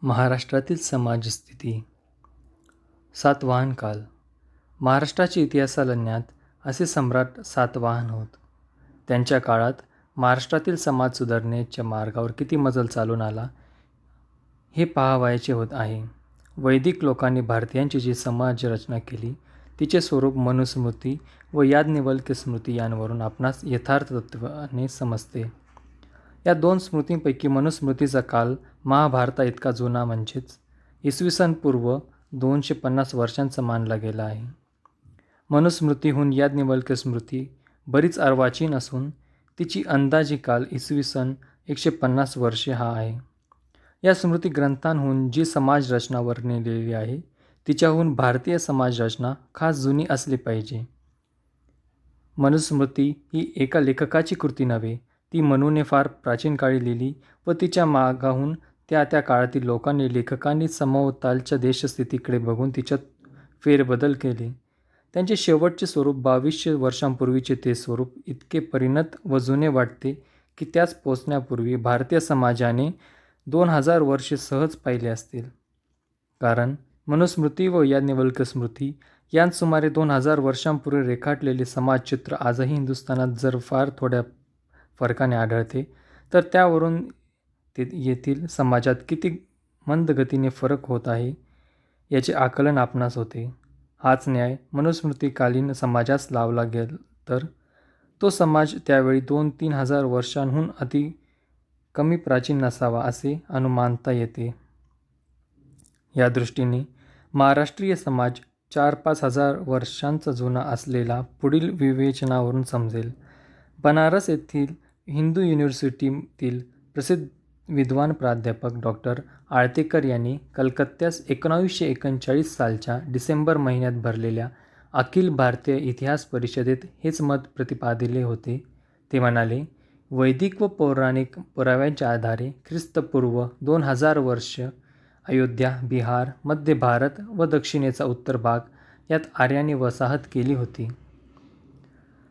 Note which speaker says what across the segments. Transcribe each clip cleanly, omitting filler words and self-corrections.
Speaker 1: महाराष्ट्रातील समाजस्थिती. सातवाहन काल. महाराष्ट्राच्या इतिहासालगण्यात असे सम्राट सातवाहन होत. त्यांच्या काळात महाराष्ट्रातील समाज सुधारणेच्या मार्गावर किती मजल चालून आला हे पाहावयाचे होत आहे. वैदिक लोकांनी भारतीयांची जी समाज रचना केली तिचे स्वरूप मनुस्मृती व याज्ञवल्क्य स्मृती यांवरून आपणास यथार्थ तत्त्वाने समजते. या दोन स्मृतींपैकी मनुस्मृतीचा काल महाभारता इतका जुना म्हणजेच इसवी पूर्व 250 वर्षांचा मानला गेला आहे. मनुस्मृतीहून याज्ञवल्क्य स्मृती बरीच अर्वाचीन असून तिची अंदाजी काल इसवी 150 वर्षे हा आहे. या स्मृती ग्रंथांहून जी समाजरचना वर्णिलेली आहे तिच्याहून भारतीय समाजरचना खास जुनी असली पाहिजे. मनुस्मृती ही एका लेखकाची कृती नव्हे, ती मनूने फार प्राचीन काळी लिहिली व तिच्या मागाहून त्या काळातील लोकांनी लेखकांनी सभोवतालच्या देशस्थितीकडे बघून तिच्यात फेरबदल केले. त्यांचे शेवटचे स्वरूप 2200 वर्षांपूर्वीचे ते स्वरूप इतके परिणत व जुने वाटते की त्यास पोचण्यापूर्वी भारतीय समाजाने 2000 वर्षे सहज पाहिले असतील. कारण मनुस्मृती व याज्ञवल्क्य स्मृती यांत सुमारे 2000 वर्षांपूर्वी रेखाटलेले समाजचित्र आजही हिंदुस्थानात जर फार थोड्या फरकाने आढळते तर त्यावरून येथील समाजात किती मंद गतीने फरक होत आहे याचे आकलन आपणास होते. हाच न्याय मनुस्मृतीकालीन समाजास लावला गेला तर तो समाज त्यावेळी 2-3 हजार वर्षांहून अति कमी प्राचीन नसावा असे अनुमानता येते. या दृष्टीने महाराष्ट्रीय समाज 4-5 हजार वर्षांचा जुना असलेला पुढील विवेचनावरून समजेल. बनारस येथील हिंदू युनिव्हर्सिटीतील प्रसिद्ध विद्वान प्राध्यापक डॉ. आळतेकर यांनी कलकत्त्यास 1939 सालच्या डिसेंबर महिन्यात भरलेल्या अखिल भारतीय इतिहास परिषदेत हेच मत प्रतिपादिले होते. ते म्हणाले, वैदिक व पौराणिक पुराव्यांच्या आधारे ख्रिस्तपूर्व 2000 वर्ष अयोध्या, बिहार, मध्य भारत व दक्षिणेचा उत्तर भाग यात आर्यांनी वसाहत केली होती.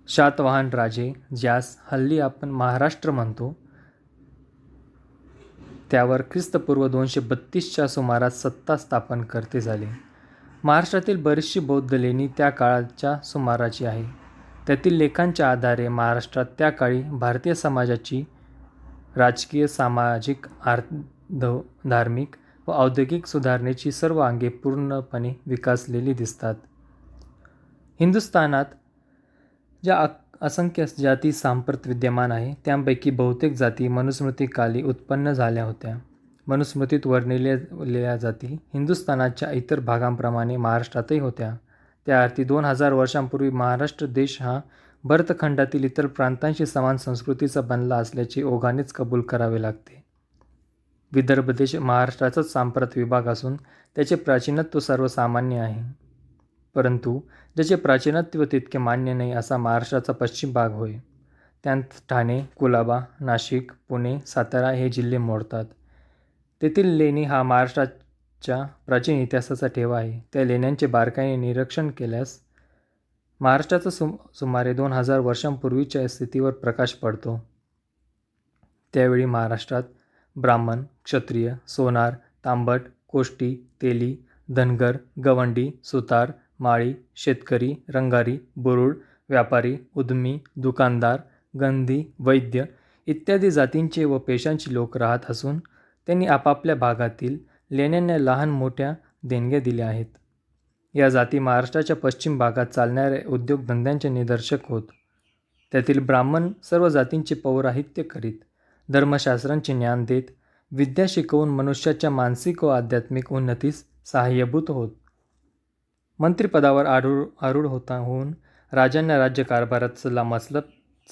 Speaker 1: शातवाहन राजे, ज्यास हल्ली आपण महाराष्ट्र म्हणतो, त्यावर ख्रिस्तपूर्व 232च्या सुमारास सत्ता स्थापन करते झाले. महाराष्ट्रातील बरीचशी बौद्ध लेणी त्या काळाच्या सुमाराची आहे. त्यातील लेखांच्या आधारे महाराष्ट्रात त्या काळी भारतीय समाजाची राजकीय, सामाजिक, धार्मिक व औद्योगिक सुधारणेची सर्व अंगे पूर्णपणे विकसलेली दिसतात. हिंदुस्थानात ज्या असंख्य जाती सांप्रत विद्यमान आहे त्यांपैकी बहुतेक जाती मनुस्मृतीकाली उत्पन्न झाल्या होत्या. मनुस्मृतीत वर्णिलेल्या जाती हिंदुस्थानाच्या इतर भागांप्रमाणे महाराष्ट्रातही होत्या. त्या अर्थी 2000 वर्षांपूर्वी महाराष्ट्र देश हा भरतखंडातील इतर प्रांतांशी समान संस्कृतीचा बनला असल्याचे ओघानेच कबूल करावे लागते. विदर्भ देश महाराष्ट्राचाच सांप्रत विभाग असून त्याचे प्राचीनत्व सर्वसामान्य आहे. परंतु ज्याचे प्राचीनत्व तितके मान्य नाही असा महाराष्ट्राचा पश्चिम भाग होय. त्यात ठाणे, कुलाबा, नाशिक, पुणे, सातारा हे जिल्हे मोडतात. तेथील लेणी हा महाराष्ट्राच्या प्राचीन इतिहासाचा ठेवा आहे. त्या लेण्यांचे बारकाईने निरीक्षण केल्यास महाराष्ट्राचा सुमारे 2000 वर्षांपूर्वीच्या स्थितीवर प्रकाश पडतो. त्यावेळी महाराष्ट्रात ब्राह्मण, क्षत्रिय, सोनार, तांबट, कोष्टी, तेली, धनगर, गवंडी, सुतार, माळी, शेतकरी, रंगारी, बुरुड, व्यापारी, उद्यमी, दुकानदार, गंधी, वैद्य इत्यादी जातींचे व पेशांची लोक राहत असून त्यांनी आपापल्या भागातील लेण्यांना लहान मोठ्या देणग्या दिल्या आहेत. या जाती महाराष्ट्राच्या पश्चिम भागात चालणाऱ्या उद्योगधंद्यांचे निदर्शक होत. त्यातील ब्राह्मण सर्व जातींचे पौराहित्य करीत, धर्मशास्त्रांचे ज्ञान देत, विद्या शिकवून मनुष्याच्या मानसिक व आध्यात्मिक उन्नतीस सहाय्यभूत होत. मंत्रिपदावर आरूढ होऊन राजांना राज्यकारभाराचा मसलत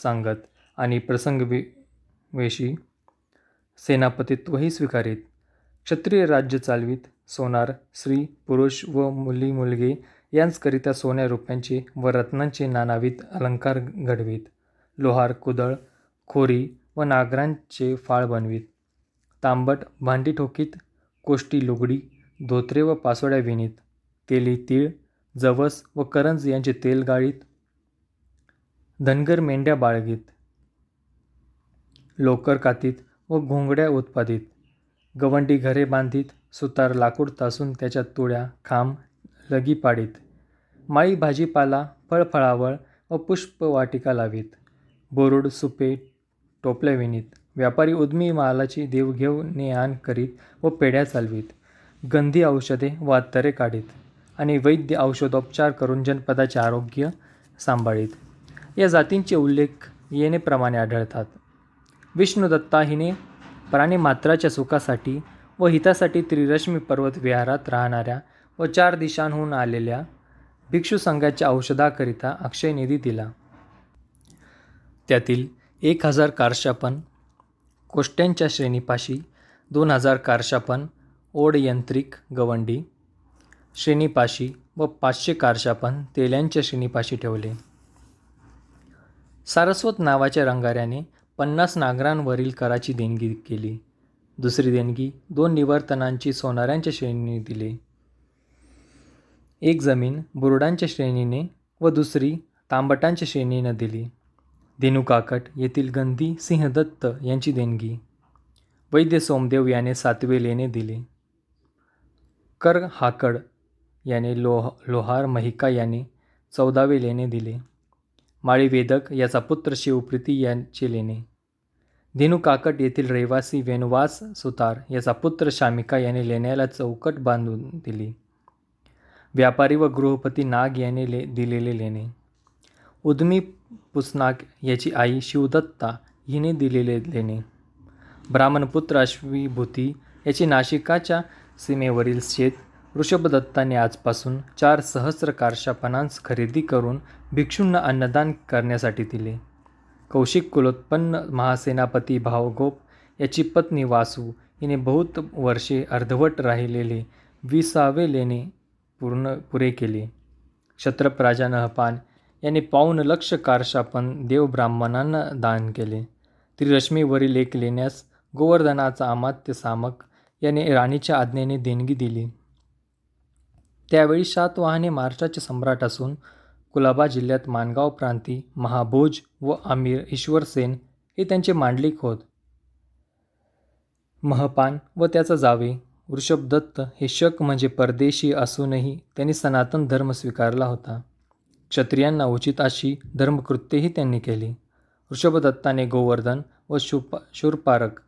Speaker 1: सांगत आणि प्रसंगवेशी सेनापतित्वही स्वीकारीत. क्षत्रिय राज्य चालवीत. सोनार, स्त्री, पुरुष व मुली-मुलगे यांकरिता सोन्या रुपयांचे व रत्नांचे नानाविध अलंकार घडवीत. लोहार, कुदळ, खोरी व नागरांचे फाळ बनवीत. तांबट भांडी ठोकीत. कोष्टी लुगडी, धोतरे व पासोड्या विणीत. तेली तीळ, जवस व करंज यांचे तेल गाळीत. धनगर मेंढ्या बाळगीत. लोकर कातीत व घोंगड्या उत्पादित. गवंडी घरे बांधीत. सुतार लाकूड तासून त्याच्या तुळ्या खांब लगी पाडीत. माळी भाजीपाला फळफळावळ व पुष्पवाटिका लावीत. बोरूड सुपे टोपल्या विणीत. व्यापारी उद्मी मालाची देवघेव ने आण करीत व पेढ्या चालवीत. गंधी औषधे व अत्तरे काढीत आणि वैद्य औषधोपचार करून जनपदाचे आरोग्य सांभाळीत. या जातींचे उल्लेख येणेप्रमाणे आढळतात. विष्णुदत्ता हिने प्राणिमात्राच्या सुखासाठी व हितासाठी त्रिरश्मी पर्वत विहारात राहणाऱ्या व 4 दिशांहून आलेल्या भिक्षू संघाच्या औषधाकरिता अक्षयनिधी दिला. त्यातील 1000 कारशापण कोष्ट्यांच्या श्रेणीपाशी, 2000 कारशापण ओढयंत्रिक गवंडी श्रेणीपाशी व 500 कारशापण तेल्यांच्या श्रेणीपाशी ठेवले. सारस्वत नावाच्या रंगाऱ्याने 50 नांगरांवरील कराची देणगी केली. दुसरी देणगी 2 निवर्तनांची सोनाऱ्यांच्या श्रेणीने दिली. एक जमीन बुरुडांच्या श्रेणीने व दुसरी तांबटांच्या श्रेणीने दिली. धेनुकाकट येथील गंधी सिंहदत्त यांची देणगी. वैद्य सोमदेव याने 7वे लेणे दिले. कर हाकड याने लोहार महिका याने 14वे लेणे दिले. माळी वेदक याचा पुत्र शिवप्रीती यांचे लेणे. धेनुकाकट येथील रहिवासी वेणुवास सुतार याचा पुत्र शामिका याने लेण्याला चौकट बांधून दिली. व्यापारी व गृहपती नाग याने दिलेले लेणे. उद्मी पुसनाक याची आई शिवदत्ता हिने दिलेले लेणे. ब्राह्मणपुत्र अश्विभूती याची नाशिकाच्या सीमेवरील शेत ऋषभदत्ताने आजपासून 4 सहस्र कारशापणांस खरेदी करून भिक्षूंना अन्नदान करण्यासाठी दिले. कौशिक कुलोत्पन्न महासेनापती भावगोप याची पत्नी वासू हिने बहुत वर्षे अर्धवट राहिलेले 20वे लेणे पुरे केले. क्षत्रप राजा नहपान याने 5 लक्ष कारशापण देवब्राह्मणांना दान केले. त्रिरश्मीवरील 1 लेण्यास गोवर्धनाचा अमात्य सामक याने राणीच्या आज्ञेने देणगी दिली. त्यावेळी शातवाहने महाराष्ट्राचे सम्राट असून कुलाबा जिल्ह्यात माणगाव प्रांती महाभोज व आमीर ईश्वरसेन हे त्यांचे मांडलिक होत. महपान व त्याचा जावे ऋषभदत्त हे शक म्हणजे परदेशी असूनही त्यांनी सनातन धर्म स्वीकारला होता. क्षत्रियांना उचित अशी धर्मकृत्येही त्यांनी केली. ऋषभदत्ताने गोवर्धन व शूरपारक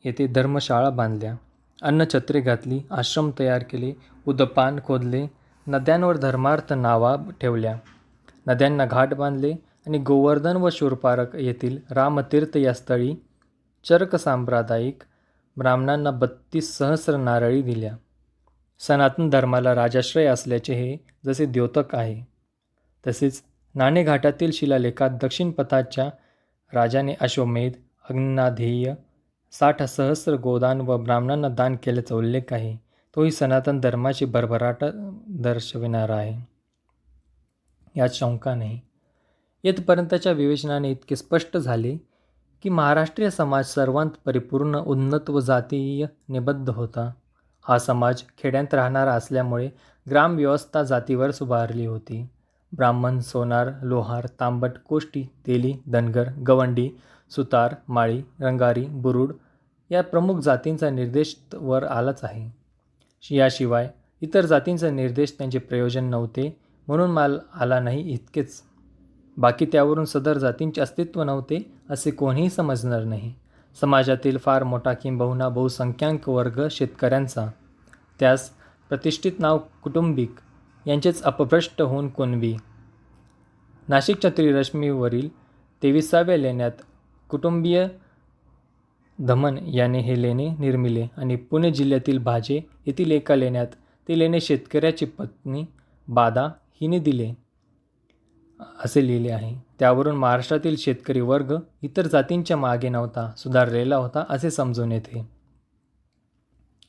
Speaker 1: येथे धर्मशाळा बांधल्या. अन्नछत्रे घातली. आश्रम तयार केले. उदपान खोदले. नद्यांवर धर्मार्थ नावा ठेवल्या. नद्यांना घाट बांधले आणि गोवर्धन व शूरपारक येथील रामतीर्थ या स्थळी चरक सांप्रदायिक ब्राह्मणांना 32 सहस्र नारळी दिल्या. सनातन धर्माला राजाश्रय असल्याचे हे जसे द्योतक आहे. तसेच नाणेघाटातील शिलालेखात दक्षिण पथाच्या राजाने अश्वमेध अग्नाधेय 60 सहस्र गोदान व ब्राह्मणांना दान केल्याचा उल्लेख आहे. तोही सनातन धर्माची भरभराट दर्शविणारा आहे. यात शंका नाही. येथपर्यंतच्या विवेचनाने इतके स्पष्ट झाले की महाराष्ट्रीय समाज सर्वांत परिपूर्ण, उन्नत व जातीय निबद्ध होता. हा समाज खेड्यात राहणारा असल्यामुळे ग्रामव्यवस्था जातीवर उभारली होती. ब्राह्मण, सोनार, लोहार, तांबट, कोष्टी, तेली, धनगर, गवंडी, सुतार, माळी, रंगारी, बुरुड या प्रमुख जातींचा निर्देश वर आलाच आहे. याशिवाय इतर जातींचा निर्देश त्यांचे प्रयोजन नव्हते म्हणून माल आला नाही इतकेच. बाकी त्यावरून सदर जातींचे अस्तित्व नव्हते असे कोणीही समजणार नाही. समाजातील फार मोठा किंबहुना बहुसंख्याक वर्ग शेतकऱ्यांचा. त्यास प्रतिष्ठित नाव कुटुंबिक यांचेच अपभ्रष्ट होऊन कुणबी. नाशिकच्या त्रिरश्मीवरील 23व्या लेण्यात कुटुंबीय धमन याने हे लेणे निर्मिले आणि पुणे जिल्ह्यातील भाजे येथील एका लेण्यात ते लेणे शेतकऱ्याची पत्नी बादा हिने दिले असे लिहिले आहे. त्यावरून महाराष्ट्रातील शेतकरी वर्ग इतर जातींच्या मागे नव्हता, सुधारलेला होता असे समजून येते.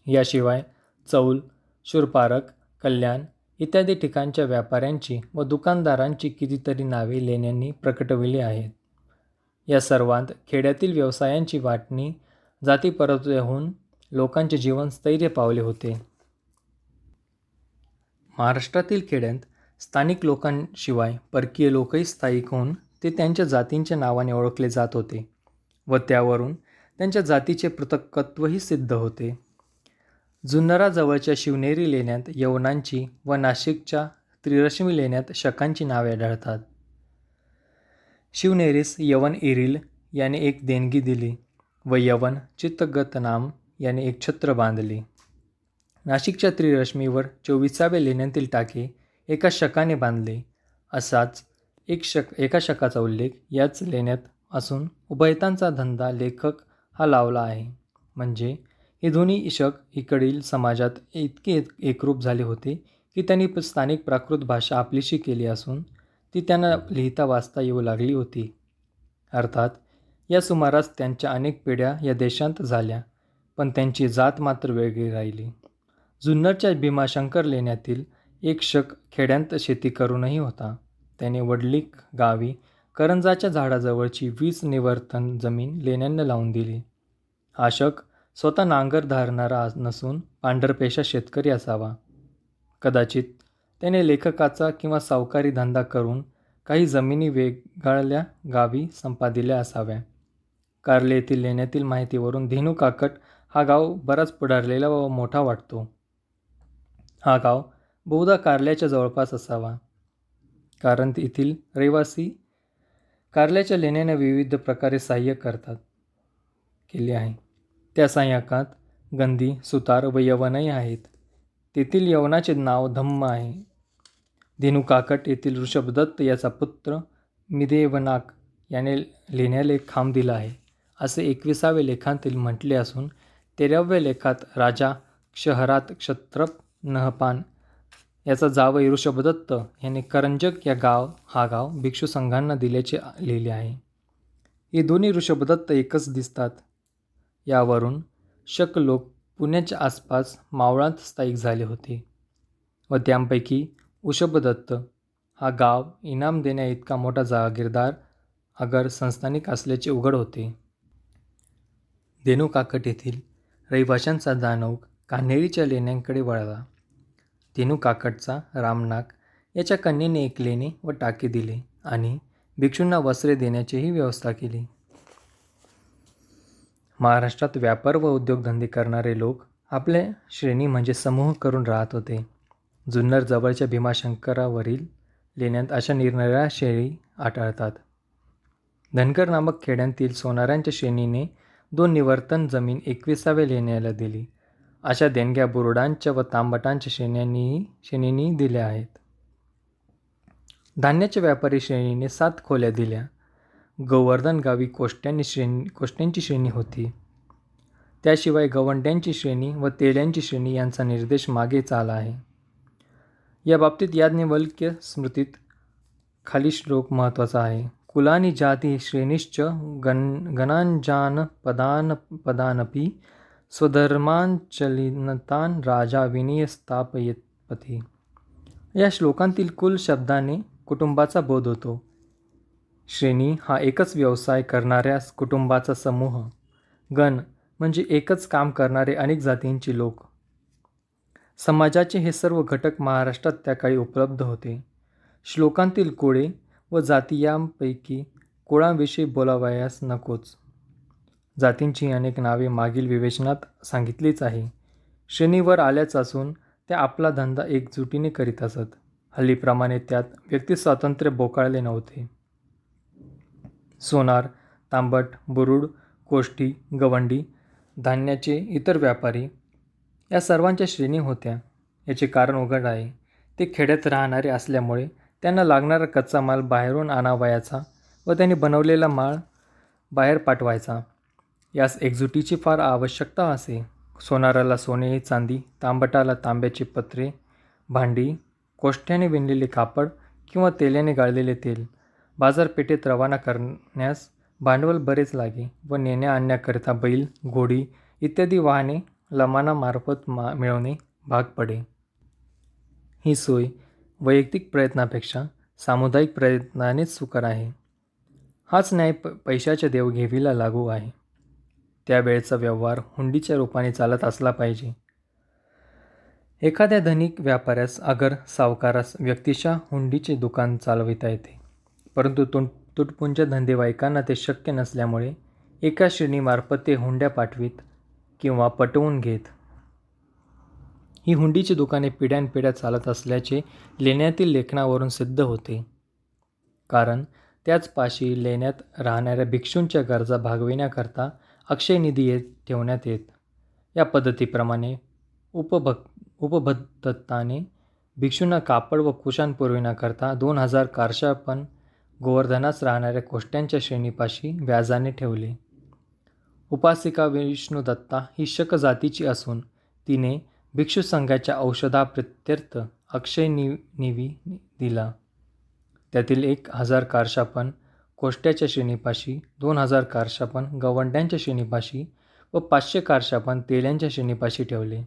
Speaker 1: याशिवाय चौल, शूरपारक, कल्याण इत्यादी ठिकाणच्या व्यापाऱ्यांची व दुकानदारांची कितीतरी नावे लेण्यांनी प्रकटविली आहेत. या सर्वांत खेड्यातील व्यवसायांची वाटणी जातीपरत्वे होऊन लोकांचे जीवन स्थैर्य पावले होते. महाराष्ट्रातील खेड्यात स्थानिक लोकांशिवाय परकीय लोकही स्थायिक होऊन ते त्यांच्या जातींच्या नावाने ओळखले जात होते व त्यावरून त्यांच्या जातीचे पृथक्त्वही सिद्ध होते. जुन्नराजवळच्या शिवनेरी लेण्यात यवनांची व नाशिकच्या त्रिरश्मी लेण्यात शकांची नावे आढळतात. शिवनेरीस यवन इरिल याने एक देणगी दिली व यवन चित्तगतनाम याने एक छत्र बांधले. नाशिकच्या त्रिरश्मीवर 24व्या लेण्यातील टाके एका शकाने बांधले. असाच एका शकाचा उल्लेख याच लेण्यात असून उभयतांचा धंदा लेखक हा लावला आहे. म्हणजे हे दोन्ही शक इकडील समाजात इतके एकरूप झाले होते की त्यांनी स्थानिक प्राकृत भाषा आपलीशी केली असून ती त्यांना लिहिता वाचता येऊ लागली होती. अर्थात या सुमारास त्यांच्या अनेक पिढ्या या देशांत झाल्या, पण त्यांची जात मात्र वेगळी राहिली. जुन्नरच्या भीमाशंकर लेण्यातील एक शक खेड्यांत शेती करूनही होता. त्याने वडलिक गावी करंजाच्या झाडाजवळची 20 निवर्तन जमीन लेण्यांना लावून दिली. हा शक स्वतः नांगर धारणारा नसून पांढरपेशा शेतकरी असावा. कदाचित त्याने लेखकाचा किंवा सावकारी धंदा करून काही जमिनी वेगळ्या गावी संपादिल्या असाव्या. कार्ले येथील लेण्यातील माहितीवरून धेनू काकट हा गाव बराच पुढारलेला व मोठा वाटतो. हा गाव बहुधा कार्ल्याच्या जवळपास असावा, कारण येथील रहिवासी कार्ल्याच्या लेण्यांना विविध प्रकारे सहाय्य केले आहे. त्या सहाय्यकात गंधी, सुतार व यवनही आहेत. तेथील यवनाचे नाव धम्म आहे. धेनू काकट येथील ऋषभदत्त याचा पुत्र मिदेवनाक याने लेण्याला एक खांब दिला आहे, असे 21व्या लेखांतील म्हटले असून 13व्या लेखात राजा क्षहरात क्षत्रप नहपान याचा जावई ऋषभदत्त याने करंजक हा गाव भिक्षू संघांना दिल्याचे लिहिले आहे. हे दोन्ही ऋषभदत्त एकच दिसतात. यावरून शक लोक पुण्याच्या आसपास मावळात स्थायिक झाले होते व त्यांपैकी ऋषभदत्त हा गाव इनाम देण्याइतका मोठा जागीरदार अगर संस्थानिक असल्याचे उघड होते. धेनू काकट येथील रहिवाशांचा दानव कान्हेरीच्या लेण्यांकडे वळला. धेनू काकटचा रामनाक याच्या कन्येने एक लेणे व टाके दिले आणि भिक्षूंना वस्त्रे देण्याचीही व्यवस्था केली. महाराष्ट्रात व्यापार व उद्योगधंदे करणारे लोक आपल्या श्रेणी म्हणजे समूह करून राहत होते. जुन्नर जवळच्या भीमाशंकरावरील लेण्यात अशा निरनिराळ्या श्रेणी आढळतात. धनगर नामक खेड्यांतील सोनाऱ्यांच्या श्रेणीने 2 निवर्तन जमीन 21व्या लेण्याला दिली. अशा देणग्या बुरुडांच्या व तांबटांच्या श्रेणींनी दिल्या आहेत. धान्याच्या व्यापारी श्रेणीने 7 खोल्या दिल्या. गोवर्धन गावी कोष्ट्यांची श्रेणी होती. त्याशिवाय गवंड्यांची श्रेणी व तेल्यांची श्रेणी यांचा निर्देश मागेच आला आहे. या बाबतीत याज्ञवल्क्य स्मृतीत खाली श्लोक महत्त्वाचा आहे. कुलानी जाती श्रेणीश्च गणांजान पदानपी स्वधर्मांचलिनतान राजा विनय स्थापयत्पती. या श्लोकांतील कुल शब्दाने कुटुंबाचा बोध होतो. श्रेणी हा एकच व्यवसाय करणाऱ्या कुटुंबाचा समूह. गण म्हणजे एकच काम करणारे अनेक जातींची लोक. समाजाचे हे सर्व घटक महाराष्ट्रात त्या काळी उपलब्ध होते. श्लोकांतील कुळे व जाती यांपैकी कुळांविषयी बोलावयास नकोच. जातींची अनेक नावे मागील विवेचनात सांगितलीच आहे. श्रेणीवर आल्याच असून त्या आपला धंदा एकजुटीने करीत असत. हल्लीप्रमाणे त्यात व्यक्तिस्वातंत्र्य बोकाळले नव्हते. सोनार, तांबट, बुरुड, कोष्टी, गवंडी, धान्याचे इतर व्यापारी या सर्वांच्या श्रेणी होत्या. याचे कारण उघड आहे. ते खेड्यात राहणारे असल्यामुळे त्यांना लागणारा कच्चा माल बाहेरून आणावयाचा व त्यांनी बनवलेला माल बाहेर पाठवायचा. यास एकजुटीची फार आवश्यकता असे. सोनाराला सोने चांदी, तांबटाला तांब्याची पत्रे भांडी, कोष्ट्याने विणलेले कापड किंवा तेल्याने गाळलेले तेल बाजारपेठेत रवाना करण्यास भांडवल बरेच लागे व नेण्या आणण्याकरिता बैल, घोडी इत्यादी वाहने लमानामार्फत मिळवणे भाग पडे. ही सोय वैयक्तिक प्रयत्नापेक्षा सामुदायिक प्रयत्नानेच सुकर आहे. हाच न्याय पैशाच्या देवघेवीला लागू आहे. त्यावेळचा व्यवहार हुंडीच्या रूपाने चालत असला पाहिजे. एखाद्या धनिक व्यापाऱ्यास अगर सावकारास व्यक्तिशः हुंडीचे दुकान चालविता येते, परंतु तुटपुंज धंदेवाईकांना ते शक्य नसल्यामुळे एका श्रेणीमार्फत ते हुंड्या पाठवीत किंवा पटवून घेत. ही हुंडीची दुकाने पिढ्यानपिढ्या चालत असल्याचे लेण्यातील लेखनावरून सिद्ध होते. कारण त्याच पाशी लेण्यात राहणाऱ्या भिक्षूंच्या गरजा भागविण्याकरता अक्षयनिधी ठेवण्यात येत. या पद्धतीप्रमाणे उपभद्दत्ताने भिक्षूंना कापड व कुशाण पुरविण्याकरता 2000 कारशापण गोवर्धनास राहणाऱ्या कोष्ट्यांच्या श्रेणीपाशी व्याजाने ठेवले. उपासिका विष्णुदत्ता ही शक जातीची असून तिने भिक्षू संघाच्या औषधाप्रित्यर्थ अक्षयनिधी दिला. त्यातील 1000 कारशापण कोष्ट्याच्या श्रेणीपाशी, 2000 कारशापण गवंड्यांच्या श्रेणीपाशी व 500 कारशापण तेल्यांच्या श्रेणीपाशी ठेवले.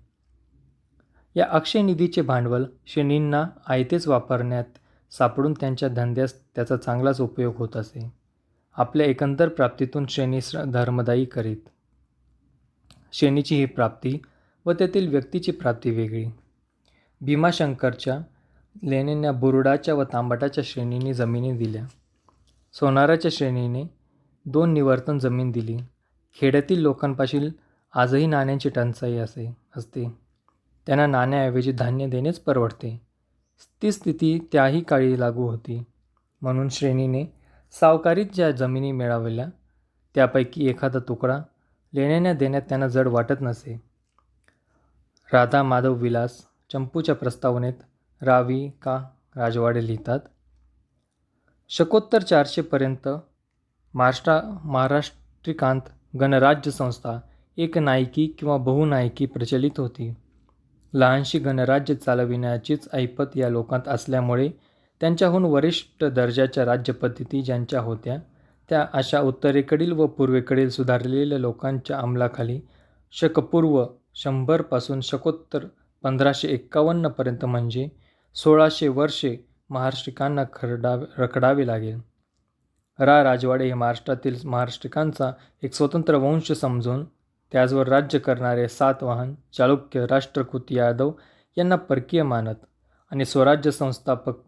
Speaker 1: या अक्षयनिधीचे भांडवल श्रेणींना आयतेच वापरण्यात सापडून त्यांच्या धंद्यास त्याचा चांगलाच उपयोग होत असे. आपल्या एकंदर प्राप्तीतून श्रेणी धर्मदायी करीत. श्रेणीची ही प्राप्ती व त्यातील व्यक्तीची प्राप्ती वेगळी. भीमाशंकरच्या लेण्यांना बुरुडाच्या व तांबटाच्या श्रेणींनी जमिनी दिल्या. सोनाराच्या श्रेणीने 2 निवर्तन जमीन दिली. खेड्यातील लोकांपाशी आजही नाण्यांची टंचाई असते. त्यांना नाण्याऐवजी धान्य देणेच परवडते. ती स्थिती त्याही काळी लागू होती. म्हणून श्रेणीने सावकारीत ज्या जमिनी मिळवल्या त्यापैकी एखादा तुकडा लेण्यांना देण्यात त्यांना जड वाटत नसे. राधा माधव विलास चंपूच्या प्रस्तावनेत रावी का राजवाडे लिहितात, शकोत्तर 400 पर्यंत महाराष्ट्रिकांत गणराज्य संस्था एक नायकी किंवा बहुनायकी प्रचलित होती. लहानशी गणराज्य चालविण्याचीच ऐपत या लोकांत असल्यामुळे त्यांच्याहून वरिष्ठ दर्जाच्या राज्यपद्धती ज्यांच्या होत्या त्या अशा उत्तरेकडील व पूर्वेकडील सुधारलेल्या लोकांच्या अंमलाखाली शकपूर्व 100 पासून शकोत्तर 1551 पर्यंत म्हणजे 1600 वर्षे महाराष्ट्रिकांना रखडावे लागेल. राजवाडे हे महाराष्ट्रातील महाराष्ट्रिकांचा एक स्वतंत्र वंश समजून त्याचवर राज्य करणारे सातवाहन, चालुक्य, राष्ट्रकूट यादव यांना परकीय मानत आणि स्वराज्य संस्थापक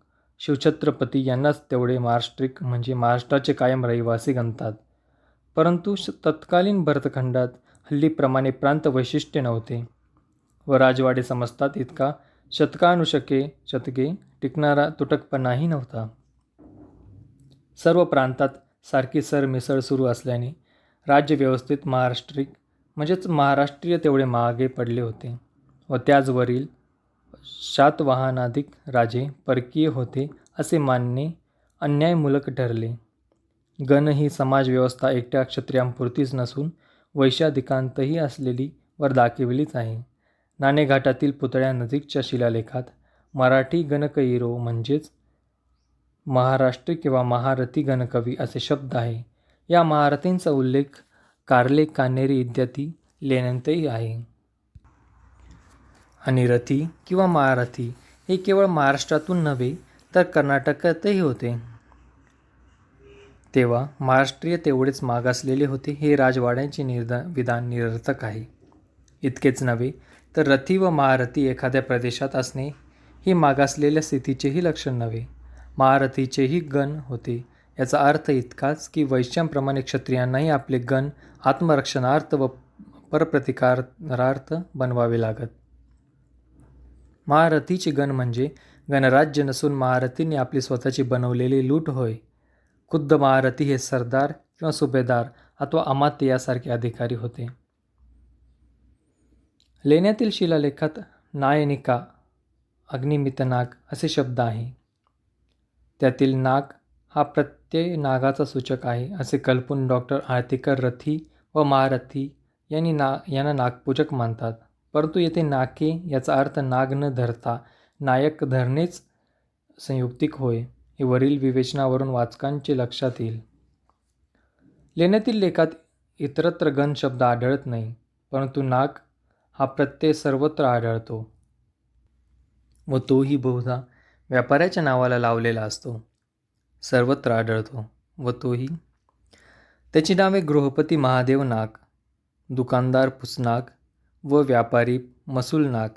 Speaker 1: शिवछत्रपती यांनाच तेवढे महाराष्ट्रिक म्हणजे महाराष्ट्राचे कायम रहिवासी गणतात. परंतु तत्कालीन भरतखंडात हल्लीप्रमाणे प्रांत वैशिष्ट्य नव्हते व राजवाडे समजतात इतका शतके टिकणारा तुटकपणाही नव्हता. सर्व प्रांतात सारखी सरमिसळ सुरू असल्याने राज्यव्यवस्थेत महाराष्ट्रीय तेवढे मागे पडले होते व त्याचवरील शातवाहनाधिक राजे परकीय होते असे मानणे अन्यायमूलक ठरले. गण ही समाजव्यवस्था एकट्या क्षत्रियांपुरतीच नसून वैश्याधिकांतही असलेली वर दाखविलीच आहे. नाणेघाटातील पुतळ्यानजीकच्या शिलालेखात मराठी गणकयिरो म्हणजेच महाराष्ट्री किंवा महारथी गणकवी असे शब्द आहे. या महारथींचा उल्लेख कार्ले, कान्हेरी इत्यादी लेण्यांतही आहे. आणि रथी किंवा महारथी हे केवळ महाराष्ट्रातून नव्हे तर कर्नाटकातही होते. तेव्हा महाराष्ट्रीय तेवढेच मागासलेले होते हे राजवाड्यांचे विधान निरर्थक आहे. इतकेच नव्हे तर रथी व महारथी एखाद्या प्रदेशात असणे ही मागासलेल्या स्थितीचेही लक्षण नव्हे. महारथीचेही गण होते याचा अर्थ इतकाच की वैश्यांप्रमाणे क्षत्रियांनाही आपले गण आत्मरक्षणार्थ व परप्रतिकारार्थ बनवावे लागत. महारथीचे गण म्हणजे गणराज्य नसून महारथींनी आपली स्वतःची बनवलेली लूट होय. खुद्द महारथी हे सरदार किंवा सुभेदार अथवा अमात्य यासारखे अधिकारी होते. लेण्यातील शिलालेखात नायनिका, अग्निमितनाग असे शब्द आहे. त्यातील नाग हा प्रत्यय नागाचा सूचक आहे असे कल्पून डॉक्टर आळतेकर रथी व महारथी यांना नागपूजक मानतात. परंतु येथे नाके याचा अर्थ नाग न धरता नायक धरणेच संयुक्तिक होय हे वरील विवेचनावरून वाचकांचे लक्षात येईल. लेण्यातील लेखात इतरत्र गण शब्द आढळत नाही, परंतु नाग हा प्रत्यय सर्वत्र आढळतो व तोही बहुधा व्यापाऱ्याच्या नावाला लावलेला असतो. सर्वत्र आढळतो व तोही. त्याची नावे गृहपती महादेव नाग, दुकानदार पुसनाग व व्यापारी मसूल नाग.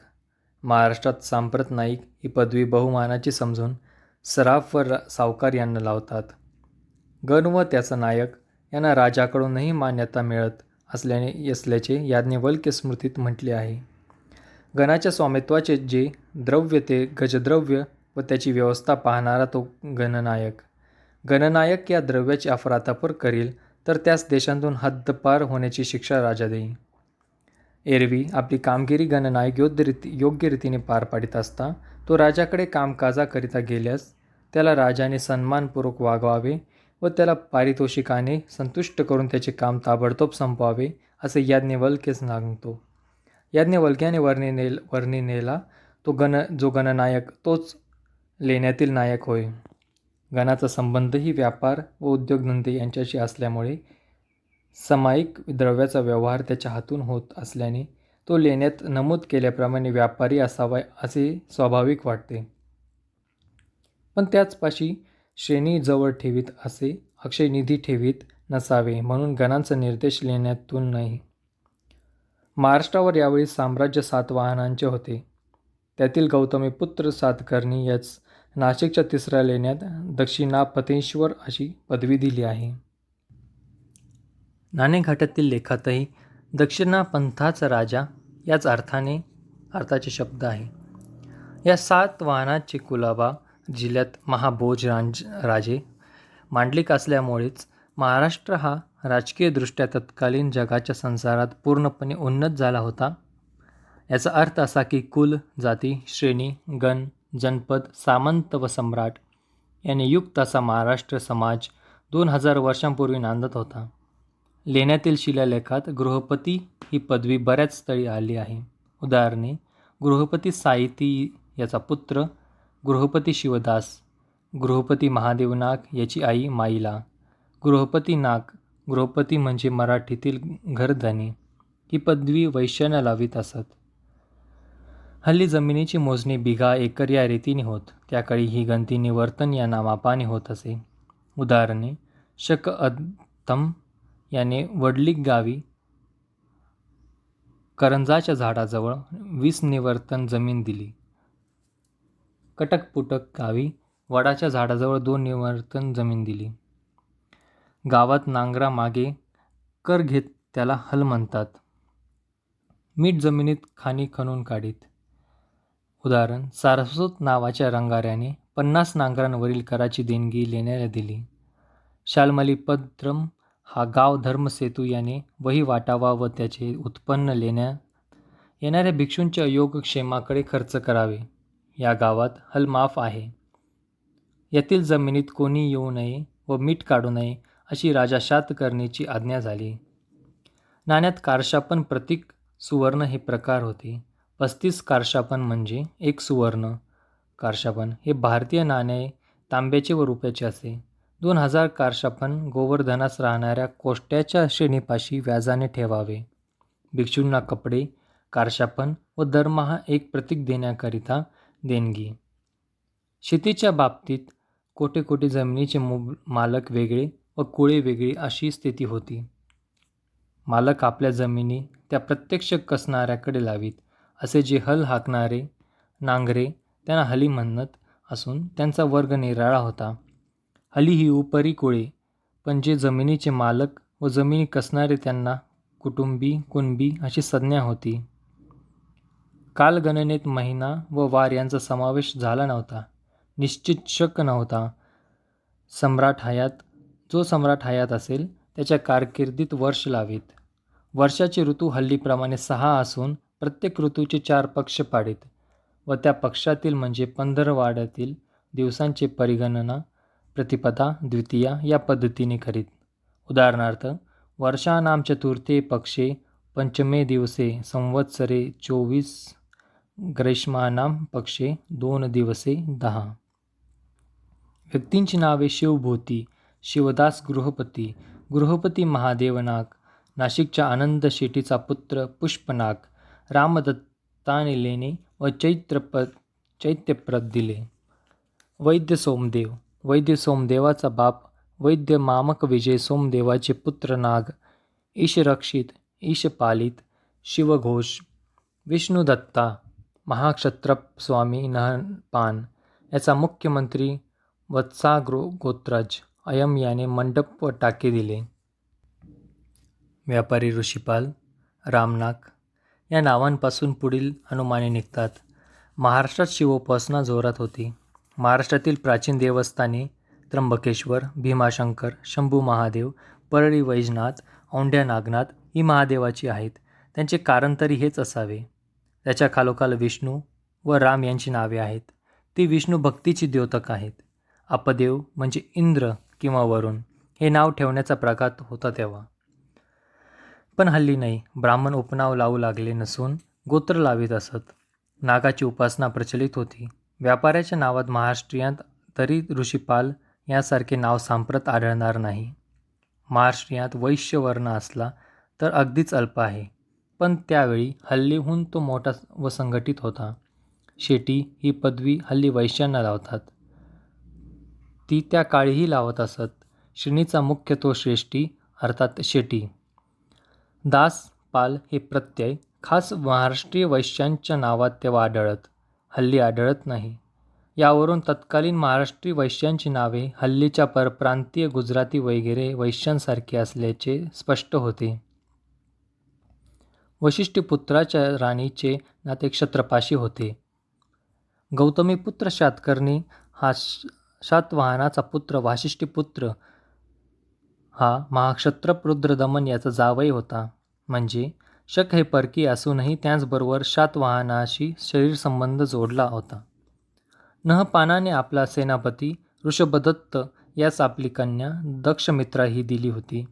Speaker 1: महाराष्ट्रात सांप्रत नाईक ही पदवी बहुमानाची समजून सराफ व सावकार यांना लावतात. गण व त्याचा नायक यांना राजाकडूनही मान्यता मिळत असल्याचे याज्ञवल्क्य स्मृतीत म्हटले आहे. गणाच्या स्वामित्वाचे जे द्रव्य ते गजद्रव्य व त्याची व्यवस्था पाहणारा तो गणनायक. गणनायक या द्रव्याची अफरातफर करील तर त्यास देशांतून हद्दपार होण्याची शिक्षा राजा देई. एरवी आपली कामगिरी गणनायक योग्य रीतीने पार पाडित असता तो राजाकडे कामकाजाकरिता गेल्यास त्याला राजाने सन्मानपूर्वक वागवावे व त्याला पारितोषिकाने संतुष्ट करून त्याचे काम ताबडतोब संपवावे असे याज्ञवल्क्य सांगतो. याज्ञवल्क्याने वर्णिलेला जो गणनायक तोच लेण्यातील नायक होय. गणाचा संबंधही व्यापार व उद्योगधंदे यांच्याशी असल्यामुळे सामायिक द्रव्याचा व्यवहार त्याच्या हातून होत असल्याने तो लेण्यात नमूद केल्याप्रमाणे व्यापारी असावा असे स्वाभाविक वाटते. पण त्याचपाशी श्रेणी जवळ ठेवीत असे अक्षय निधी ठेवीत नसावे म्हणून गणांचा निर्देश लेण्यातून नाही. महाराष्ट्रावर यावेळी साम्राज्य 7 वाहनांचे होते. त्यातील गौतमीपुत्र सातकर्णी याच नाशिकच्या 3ऱ्या लेण्यात दक्षिणापतेश्वर अशी पदवी दिली आहे. नाणेघाटातील लेखातही दक्षिणापंथाचा राजा याच अर्थाचे शब्द आहे. या 7 वाहनाचे कुलाबा जिल्ह्यात महाभोज राजे मांडलिक असल्यामुळेच महाराष्ट्र हा राजकीयदृष्ट्या तत्कालीन जगाच्या संसारात पूर्णपणे उन्नत झाला होता. याचा अर्थ असा की कुल, जाती, श्रेणी, गण, जनपद, सामंत व सम्राट याने युक्त असा महाराष्ट्र समाज 2000 वर्षांपूर्वी नांदत होता. लेण्यातील शिलालेखात गृहपती ही पदवी बऱ्याच स्थळी आली आहे. उदाहरणे: गृहपती साहिती याचा पुत्र गृहपती शिवदास, गृहपती महादेव नाग याची आई माईला, गृहपती नाग. गृहपती म्हणजे मराठीतील घरधनी. ही पदवी वैश्यांना लावित असत. हल्ली जमिनीची मोजणी बिघा एकर या रीतीने होत. त्याकाळी ही गणती निवर्तन या नामापाने होत असे. उदाहरणे: शक अद्तम याने वडलिक गावी करंजाच्या झाडाजवळ 20 निवर्तन जमीन दिली. कटकपुटक गावी वडाच्या झाडाजवळ 2 निवर्तन जमीन दिली. गावात नांगरा मागे कर घेत त्याला हल म्हणतात. मीठ जमिनीत खाणी खणून काढीत. उदाहरण: सारस्वत नावाच्या रंगाऱ्याने 50 नांगरांवरील कराची देणगी लेण्याला दिली. शाल्मलीपत्रम हा गाव धर्मसेतू याने वही वाटावा व त्याचे उत्पन्न लेण्यात येणाऱ्या भिक्षूंच्या योगक्षेमाकडे खर्च करावे. या गावात हल माफ आहे. यातील जमिनीत कोणी येऊ नये व मीठ काढू नये अशी राजा शातकर्णीची आज्ञा झाली. नाण्यात कारशापन प्रतीक सुवर्ण हे प्रकार होते. 35 कारशापन म्हणजे 1 सुवर्ण कारशापन हे भारतीय नाणे तांब्याचे व रुपयाचे असे. 2000 कारशापन गोवर्धनास राहणाऱ्या कोष्ट्याच्या श्रेणीपाशी व्याजाने ठेवावे. भिक्षूंना कपडे, कारशापन व दरमहा 1 प्रतीक देण्याकरिता देणगी. शेतीच्या बाबतीत कोटे जमिनीचे मालक वेगळे व कुळे वेगळी अशी स्थिती होती. मालक आपल्या जमिनी त्या प्रत्यक्ष कसणाऱ्याकडे लावीत. असे जे हल हाकणारे नांगरे त्यांना हली म्हणत असून त्यांचा वर्ग निराळा होता. हली ही उपरी कुळे, पण जे जमिनीचे मालक व जमिनी कसणारे त्यांना कुणबी अशी संज्ञा होती. कालगणनेत महिना व वार यांचा समावेश झाला नव्हता. निश्चित शक नव्हता. जो सम्राट हयात असेल त्याच्या कारकिर्दीत वर्ष लावीत. वर्षाचे ऋतू हल्लीप्रमाणे 6 असून प्रत्येक ऋतूचे 4 पक्ष पाडीत व त्या पक्षातील म्हणजे पंधरवड्यातील दिवसांची परिगणना प्रतिपदा, द्वितीया या पद्धतीने करीत. उदाहरणार्थ: वर्षानां चतुर्थे पक्षे पंचमे दिवसे संवत्सरे 24, ग्रीष्मानां पक्षे 2 दिवसे 10. व्यक्तींची नावे: शिवभूती, शिवदास गृहपती, गृहपती महादेव नाग, नाशिकच्या आनंद शेठीचा पुत्र पुष्पनाग, रामदत्ताने लेणे व चैत्यप्रत दिले. वैद्य सोमदेव, वैद्य सोमदेवाचा बाप वैद्य मामक विजय सोमदेवाचे पुत्र नाग, ईशरक्षित, ईशपालित, शिवघोष, विष्णुदत्ता, महाक्षत्रप स्वामी नहपान याचा मुख्यमंत्री वत्सा गोत्रज अयम याने मंडप व टाके दिले. व्यापारी ऋषिपाल, रामनाग, या नावांपासून पुढील अनुमाने निघतात. महाराष्ट्रात शिवोपासना जोरात होती. महाराष्ट्रातील प्राचीन देवस्थाने त्र्यंबकेश्वर, भीमाशंकर, शंभू महादेव, परळी वैजनाथ, औंढ्या नागनाथ ही महादेवाची आहेत. त्यांचे कारण तरी हेच असावे. त्याच्या खालोखाल विष्णू व राम यांची नावे आहेत. ती विष्णू भक्तीची द्योतक आहेत. अपदेव म्हणजे इंद्र किंवा वरुण हे नाव ठेवण्याचा प्रघात होता तेव्हा. पण हल्ली नाही. ब्राह्मण उपनाव लावू लागले नसून गोत्र लावीत असत. नागाची उपासना प्रचलित होती. व्यापाऱ्याच्या नावात महाराष्ट्रीयांत तरी ऋषीपाल यासारखे नाव सांप्रत आढळणार नाही. महाराष्ट्रीयांत वैश्य वर्ण असला तर अगदीच अल्प आहे, पण त्यावेळी हल्लीहून तो मोठा व संघटित होता. शेटी ही पदवी हल्ली वैश्यांना लावतात. ती त्या काळीही लावत असत. श्रेणीचा मुख्य तो श्रेष्ठी अर्थात शेटी. दास पाल हे प्रत्यय खास महाराष्ट्रीय वैश्यांच्या नावात तेव्हा आढळत. हल्ली आढळत नाही. यावरून तत्कालीन महाराष्ट्रीय वैश्यांची नावे हल्लीच्या परप्रांतीय गुजराती वगैरे वैश्यांसारखी असल्याचे स्पष्ट होते. वशिष्ठीपुत्राच्या राणीचे नाते क्षत्रपाशी होते. गौतमीपुत्र शातकर्णी हा शातवाहनाचा पुत्र वासिष्ठीपुत्र हा महाक्षत्रप रुद्रदमन याचा जावई होता. म्हणजे शक हे परकीय असूनही त्याचबरोबर शातवाहनाशी शरीरसंबंध जोडला होता. नहपानाने आपला सेनापती ऋषभदत्त यास आपली कन्या दक्षमित्रा ही दिली होती.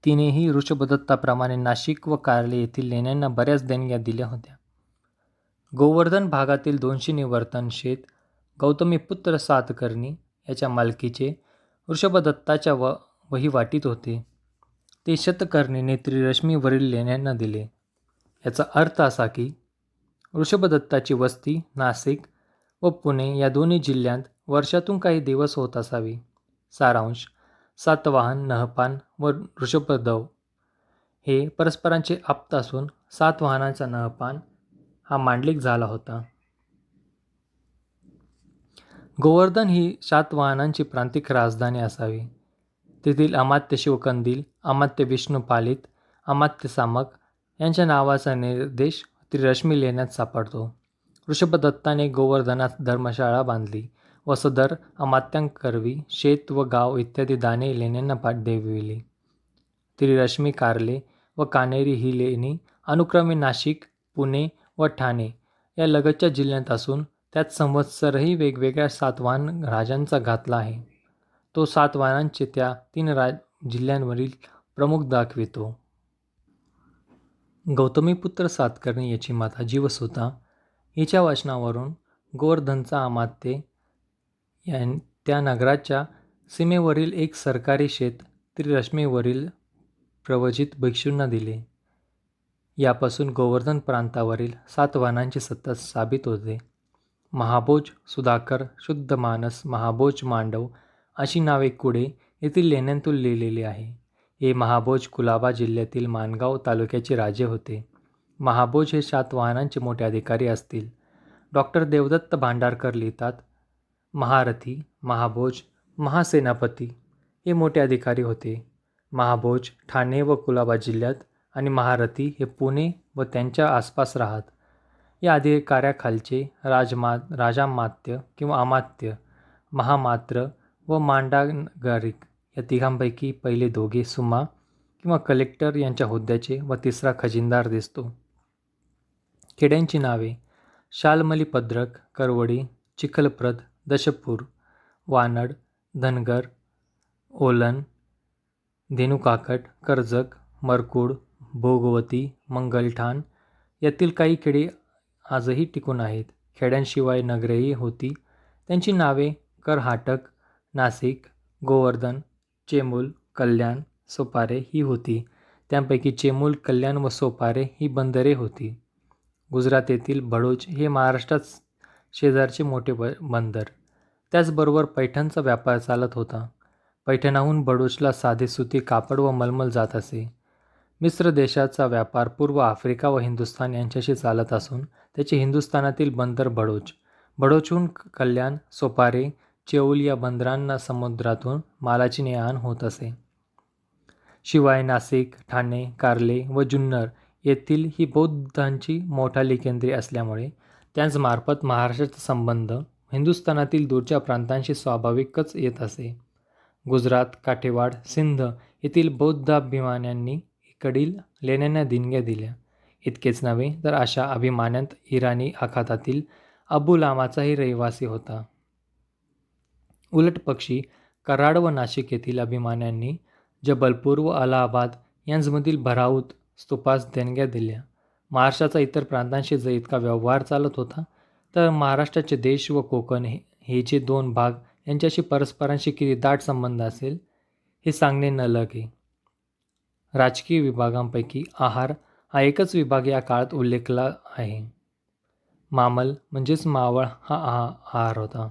Speaker 1: तिनेही ऋषभदत्ताप्रमाणे नाशिक व कार्ले येथील लेण्यांना बऱ्याच देणग्या दिल्या होत्या. गोवर्धन भागातील 200 निवर्तन शेत गौतमीपुत्र सातकर्णी याच्या मालकीचे ऋषभदत्ताच्या वहिवाटीत होते. ते शतकर्णीने त्रिरश्मीवरील लेण्यांना दिले. याचा अर्थ असा की ऋषभदत्ताची वस्ती नाशिक व पुणे या दोन्ही जिल्ह्यांत वर्षातून काही दिवस होत असावी. सारांश: सातवाहन, नहपान व ऋषभदत्त हे परस्परांचे आप्त असून सातवाहनाचा नहपान हा मांडलिक झाला होता. गोवर्धन ही शातवाहनांची प्रांतिक राजधानी असावी. तेथील अमात्य शिवकंदील, अमात्य विष्णुपालित, अमात्य सामक यांच्या नावाचा निर्देश त्रिरश्मी लेण्यात सापडतो. ऋषभदत्ताने गोवर्धनात धर्मशाळा बांधली व सदर अमात्यांकरवी शेत व गाव इत्यादी दाने लेण्यांना देविली. त्रिरश्मी, कार्ले व कान्हेरी ही लेणी अनुक्रमे नाशिक, पुणे व ठाणे या लगतच्या जिल्ह्यांत असून त्यात संवत्सरही वेगवेगळ्या सातवाहन राजांचा घातला आहे. तो सातवाहनांचे त्या 3 जिल्ह्यांवरील प्रमुख दाखवितो. गौतमीपुत्र सातकर्णी याची माता जीवसुता हिच्या वचनावरून गोवर्धनचा अमात्य त्या नगराच्या सीमेवरील एक सरकारी शेत त्रिरश्मीवरील प्रव्रजित भिक्षूंना दिले. यापासून गोवर्धन प्रांतावरील सातवाहनांची सत्ता साबित होते. महाभोज, सुधाकर, शुद्धमानस, महाभोज, मांडव अशी नावे कुडे येथील लेण्यांतून लिहिलेली आहे. हे महाभोज कुलाबा जिल्ह्यातील माणगाव तालुक्याचे राजे होते. महाभोज हे शातवाहनांचे मोठे अधिकारी असतील. डॉ. देवदत्त भांडारकर लिहितात, महारथी, महाभोज, महासेनापती हे मोठे अधिकारी होते. महाभोज ठाणे व कुलाबा जिल्ह्यात आणि महारथी हे पुणे व त्यांच्या आसपास राहत. या अधिकाऱ्याखालचे राजामात्य किंवा अमात्य, महामात्र व मांडागारिक या तिघांपैकी पहिले दोघे सुमा किंवा कलेक्टर यांच्या हुद्द्याचे व तिसरा खजिनदार दिसतो. खेड्यांची नावे: शालमलीपद्रक, करवडी, चिखलप्रद, दशपूर, वानड, धनगर, ओलन, धेनुकाकट, कर्जक, मरकूड, भोगवती, मंगलठाण यातील काही खेडे आजही टिकून आहेत. खेड्यांशिवाय नगरेही होती. त्यांची नावे करहाटक, नाशिक, गोवर्धन, चेमूल, कल्याण, सोपारे ही होती. त्यांपैकी चेमूल, कल्याण व सोपारे ही बंदरे होती. गुजरात येथील भडोज हे महाराष्ट्रात शेजारचे मोठे बंदर. त्याचबरोबर पैठणचा व्यापार चालत होता. पैठणाहून भडोजला साधे सुती कापड व मलमल जात असे. मिस्र देशाचा व्यापार पूर्व आफ्रिका व हिंदुस्थान यांच्याशी चालत असून त्याचे हिंदुस्थानातील बंदर भडोज. भडोजहून कल्याण, सोपारे, चेऊल या बंदरांना समुद्रातून मालाची ने-आण होत असे. शिवाय नाशिक, ठाणे, कार्ले व जुन्नर येथील ही बौद्धांची मोठाली केंद्रे असल्यामुळे त्यांचमार्फत महाराष्ट्राचा संबंध हिंदुस्थानातील दूरच्या प्रांतांशी स्वाभाविकच येत असे. गुजरात, काठेवाड, सिंध येथील बौद्धाभिमान्यांनी इकडील लेण्यांना देणग्या दिल्या. इतकेच नव्हे तर अशा अभिमान्यांत इराणी आखातातील अबू लामाचाही रहिवासी होता. उलटपक्षी कराड व नाशिक येथील अभिमान्यांनी जबलपूर व अलाहाबाद यांमधील भराऊत स्तूपास देणग्या दिल्या. महाराष्ट्राचा इतर प्रांतांशी जर इतका व्यवहार चालत होता, तर महाराष्ट्राचे देश व कोकण हे जे दोन भाग यांच्याशी परस्परांशी किती दाट संबंध असेल हे सांगणे न लगे. राजकीय विभागांपैकी आहार हा एकच विभाग या काळात उल्लेखला आहे. मामल म्हणजेच मावळ हा आहार होता.